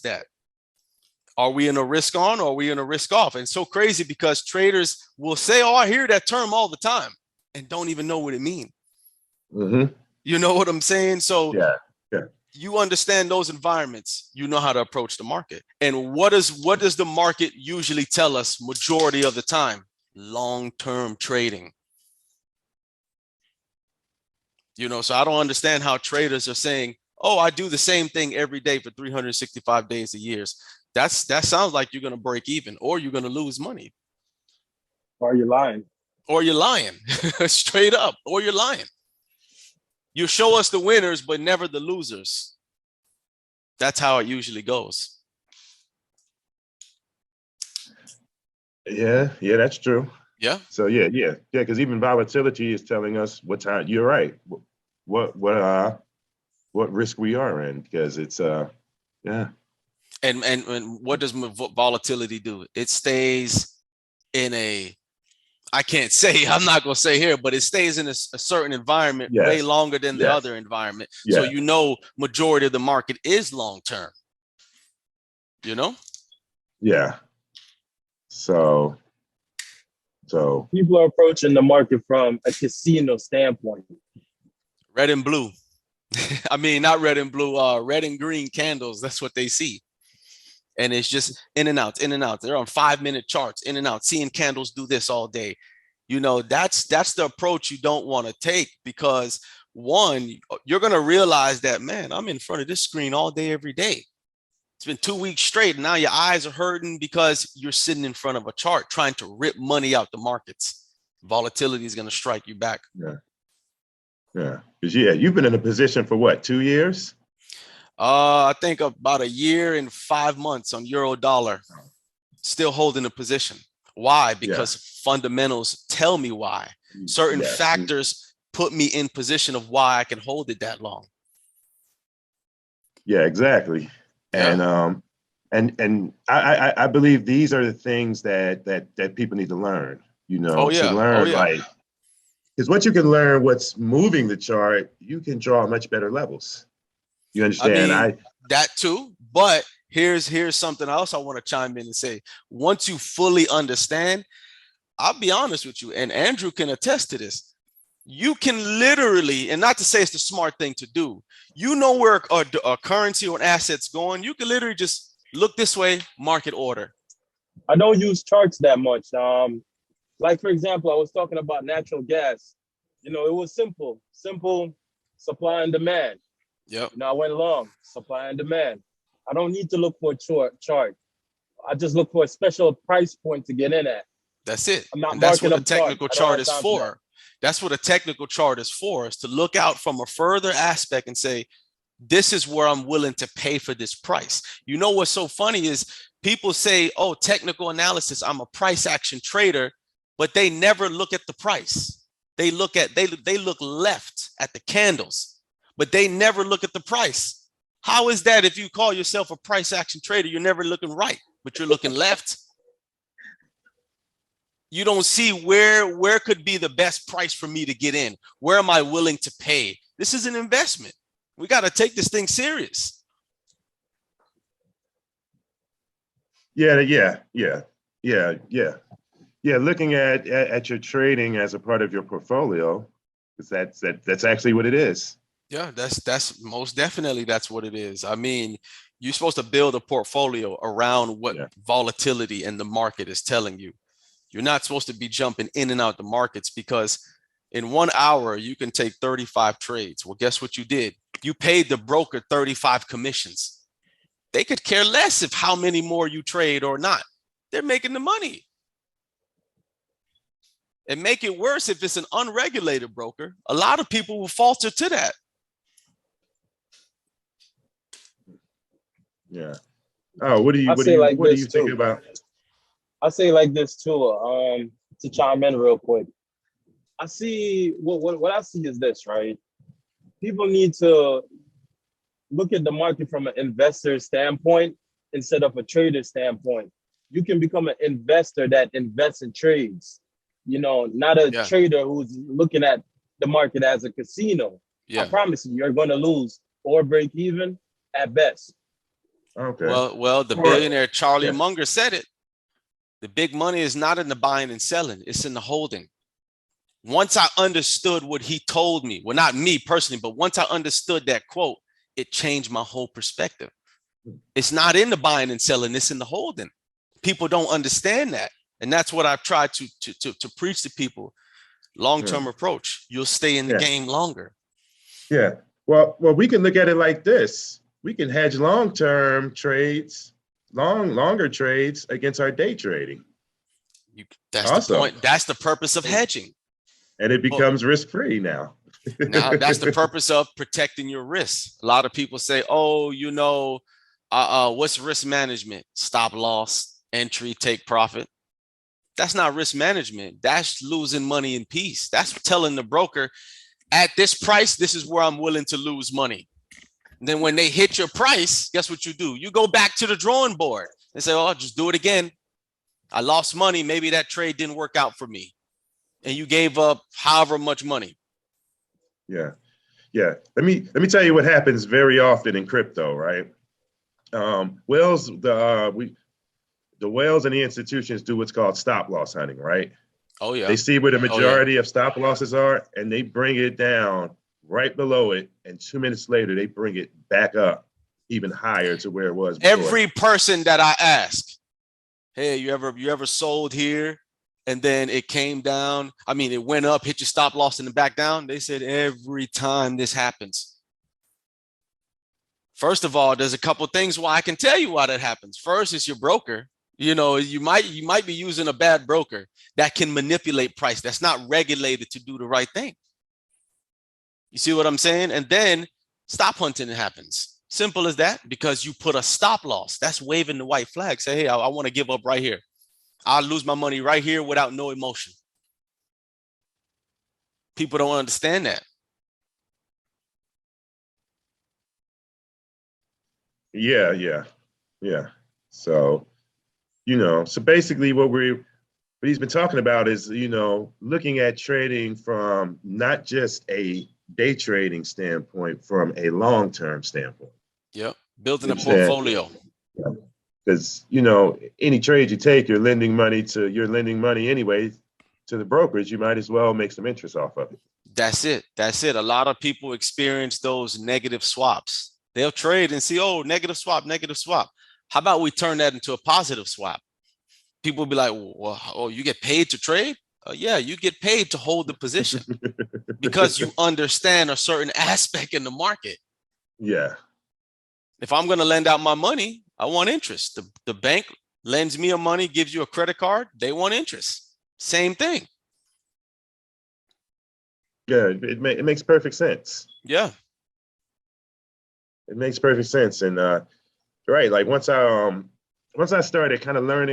that. Are we in a risk on or are we in a risk off? And it's so crazy because traders will say, oh, I hear that term all the time and don't even know what it means. Mm-hmm. You know what I'm saying? So yeah. You understand those environments, you know how to approach the market. And what does the market usually tell us majority of the time? Long-term trading. You know, so I don't understand how traders are saying, oh, I do the same thing every day for 365 days a year. That sounds like you're going to break even or you're going to lose money. Or you're lying. Or you're lying. Straight up. Or you're lying. You show us the winners, but never the losers. That's how it usually goes. Yeah, that's true. Yeah. So yeah, because even volatility is telling us what time. You're right. What risk we are in, because it's yeah. And what does volatility do? It stays in a, I can't say, I'm not going to say here, but it stays in a certain environment way longer than the other environment. Yeah. So, you know, majority of the market is long-term, you know? Yeah. So people are approaching the market from a casino standpoint. Red and blue. I mean, not red and blue, red and green candles. That's what they see. And it's just in and out, in and out. They're on 5-minute charts, in and out, seeing candles do this all day. You know, that's the approach you don't want to take, because one, you're going to realize that, man, I'm in front of this screen all day, every day. It's been 2 weeks straight, and now your eyes are hurting because you're sitting in front of a chart trying to rip money out the markets. Volatility is going to strike you back. Yeah. Because you've been in a position for what, 2 years? I think about a year and 5 months on euro dollar, still holding a position. Why? Because fundamentals tell me why. Certain factors put me in position of why I can hold it that long. Yeah, exactly. Yeah. And I believe these are the things that people need to learn, you know, to learn, like, because once you can learn what's moving the chart, you can draw much better levels. You understand? I mean, that too, but here's something else I want to chime in and say. Once you fully understand, I'll be honest with you, and Andrew can attest to this, you can literally, and not to say it's the smart thing to do, you know where a currency or an asset's going, you can literally just look this way, market order. I don't use charts that much. Like, for example, I was talking about natural gas. You know, it was simple supply and demand. Yep. You know, I went long, supply and demand. I don't need to look for a chart. I just look for a special price point to get in at. That's it. I'm not and that's what marking a technical chart is for. That. That's what a technical chart is for, is to look out from a further aspect and say, this is where I'm willing to pay for this price. You know what's so funny is people say, oh, technical analysis, I'm a price action trader, but they never look at the price. They look left at the candles, but they never look at the price. How is that? If you call yourself a price action trader, you're never looking right, but you're looking left. You don't see where could be the best price for me to get in. Where am I willing to pay? This is an investment. We got to take this thing serious. Yeah. Looking at your trading as a part of your portfolio, because that's actually what it is. Yeah, that's most definitely, that's what it is. I mean, you're supposed to build a portfolio around what volatility in the market is telling you. You're not supposed to be jumping in and out the markets, because in 1 hour, you can take 35 trades. Well, guess what you did? You paid the broker 35 commissions. They could care less if how many more you trade or not. They're making the money. And make it worse if it's an unregulated broker. A lot of people will falter to that. Yeah. Oh, what do you think about? I say like this too, to chime in real quick. I see what I see is this, right? People need to look at the market from an investor standpoint instead of a trader standpoint. You can become an investor that invests in trades, you know, not a trader who's looking at the market as a casino. I promise you, you're going to lose or break even at best. Okay. Well, the billionaire Charlie Munger said it. The big money is not in the buying and selling, it's in the holding. Once I understood what he told me, well, not me personally, but once I understood that quote, it changed my whole perspective. It's not in the buying and selling, it's in the holding. People don't understand that. And that's what I've tried to preach to people. Long-term approach. You'll stay in the game longer. Yeah. Well, we can look at it like this. We can hedge long-term trades, longer trades against our day trading. That's the point. That's the purpose of hedging. And it becomes risk-free now. Now, that's the purpose of protecting your risks. A lot of people say, oh, what's risk management? Stop loss, entry, take profit. That's not risk management. That's losing money in peace. That's telling the broker, at this price, this is where I'm willing to lose money. And then when they hit your price, guess what you do? You go back to the drawing board and say, oh, I'll just do it again. I lost money. Maybe that trade didn't work out for me. And you gave up however much money. Yeah. Yeah. Let me tell you what happens very often in crypto, right? The whales and the institutions do what's called stop loss hunting, right? Oh, yeah. They see where the majority of stop losses are, and they bring it down right below it. And 2 minutes later, they bring it back up even higher to where it was before. Every person that I ask, hey, you ever sold here and then it came down? I mean, it went up, hit your stop loss and then back down. They said every time this happens. First of all, there's a couple of things why I can tell you why that happens. First, it's your broker. You might be using a bad broker that can manipulate price. That's not regulated to do the right thing. You see what I'm saying? And then stop hunting happens. Simple as that, because you put a stop loss. That's waving the white flag. Say, hey, I want to give up right here. I'll lose my money right here without no emotion. People don't understand that. Yeah. So, so basically what he's been talking about is, looking at trading from not just a day trading standpoint, from a long-term standpoint. Yep. Building a portfolio. Because, any trade you take, you're lending money anyway to the brokerage. You might as well make some interest off of it. That's it. A lot of people experience those negative swaps. They'll trade and see, oh, negative swap. How about we turn that into a positive swap? People will be like, well, oh, you get paid to trade? Yeah, you get paid to hold the position because you understand a certain aspect in the market. Yeah. If I'm going to lend out my money, I want interest. The bank lends me money, gives you a credit card. They want interest. Same thing. Yeah, it makes perfect sense. Yeah. It makes perfect sense. And right, like once I started kind of learning